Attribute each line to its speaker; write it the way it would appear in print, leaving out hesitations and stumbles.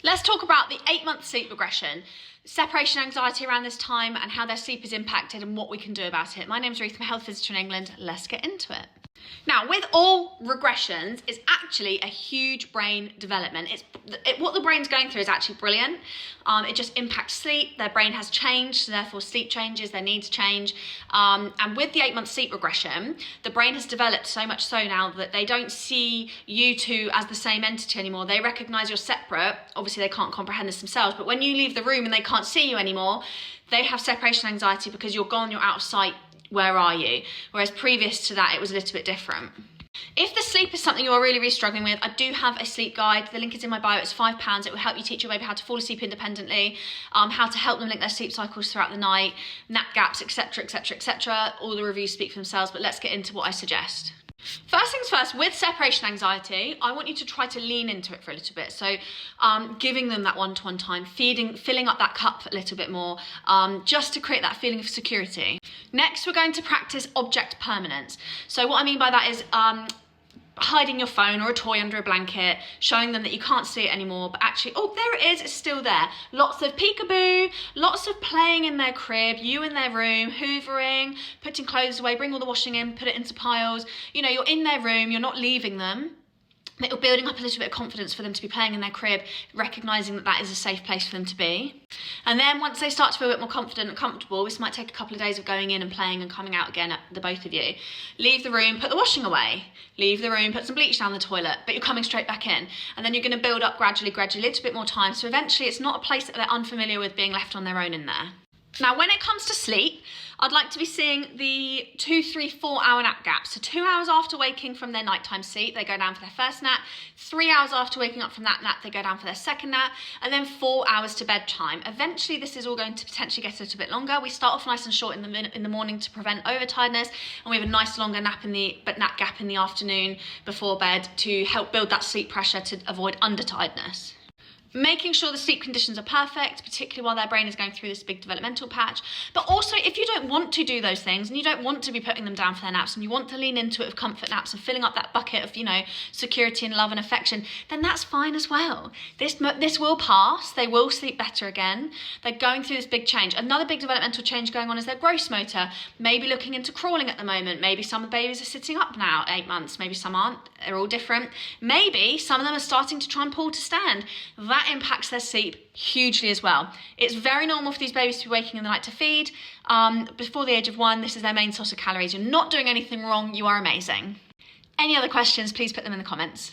Speaker 1: Let's talk about the 8-month sleep regression, separation anxiety around this time and how their sleep is impacted and what we can do about it. My name's Ruth, I'm a health visitor in England. Let's get into it. Now, with all regressions, it's actually a huge brain development. What the brain's going through is actually brilliant. It just impacts sleep. Their brain has changed, so therefore sleep changes, their needs change. And with the 8-month sleep regression, the brain has developed so much so now that they don't see you two as the same entity anymore. They recognize you're separate. Obviously, they can't comprehend this themselves, but when you leave the room and they can't see you anymore, they have separation anxiety because you're gone, you're out of sight. Where are you? Whereas previous to that, it was a little bit different. If the sleep is something you're really struggling with, I do have a sleep guide. The link is in my bio. It's £5. It will help you teach your baby how to fall asleep independently, how to help them link their sleep cycles throughout the night, nap gaps, etc, etc, etc. All the reviews speak for themselves, but let's get into what I suggest. First things first, with separation anxiety, I want you to try to lean into it for a little bit. So giving them that one-to-one time, filling up that cup a little bit more, just to create that feeling of security. Next, we're going to practice object permanence. So what I mean by that is hiding your phone or a toy under a blanket, showing them that you can't see it anymore, but actually, oh, there it is, it's still there. Lots of peekaboo, lots of playing in their crib, you in their room, hoovering, putting clothes away, bring all the washing in, put it into piles. You know, you're in their room, you're not leaving them. That you're building up a little bit of confidence for them to be playing in their crib, recognising that that is a safe place for them to be. And then once they start to feel a bit more confident and comfortable, this might take a couple of days of going in and playing and coming out again, the both of you. Leave the room, put the washing away. Leave the room, put some bleach down the toilet, but you're coming straight back in. And then you're going to build up gradually, a little bit more time. So eventually it's not a place that they're unfamiliar with being left on their own in there. Now, when it comes to sleep, I'd like to be seeing the 2, 3, 4 hour nap gaps. So 2 hours after waking from their nighttime sleep, they go down for their first nap. 3 hours after waking up from that nap, they go down for their second nap. And then 4 hours to bedtime. Eventually, this is all going to potentially get a little bit longer. We start off nice and short in the morning to prevent overtiredness. And we have a nice longer nap gap in the afternoon before bed to help build that sleep pressure to avoid undertiredness. Making sure the sleep conditions are perfect, particularly while their brain is going through this big developmental patch. But also, if you don't want to do those things and you don't want to be putting them down for their naps and you want to lean into it with comfort naps and filling up that bucket of, security and love and affection, then that's fine as well. This will pass. They will sleep better again. They're going through this big change. Another big developmental change going on is their gross motor. Maybe looking into crawling at the moment. Maybe some of the babies are sitting up now at 8 months. Maybe some aren't. They're all different. Maybe some of them are starting to try and pull to stand. That impacts their sleep hugely as well. It's very normal for these babies to be waking in the night to feed. Before the age of 1, this is their main source of calories. You're not doing anything wrong. You are amazing. Any other questions, please put them in the comments.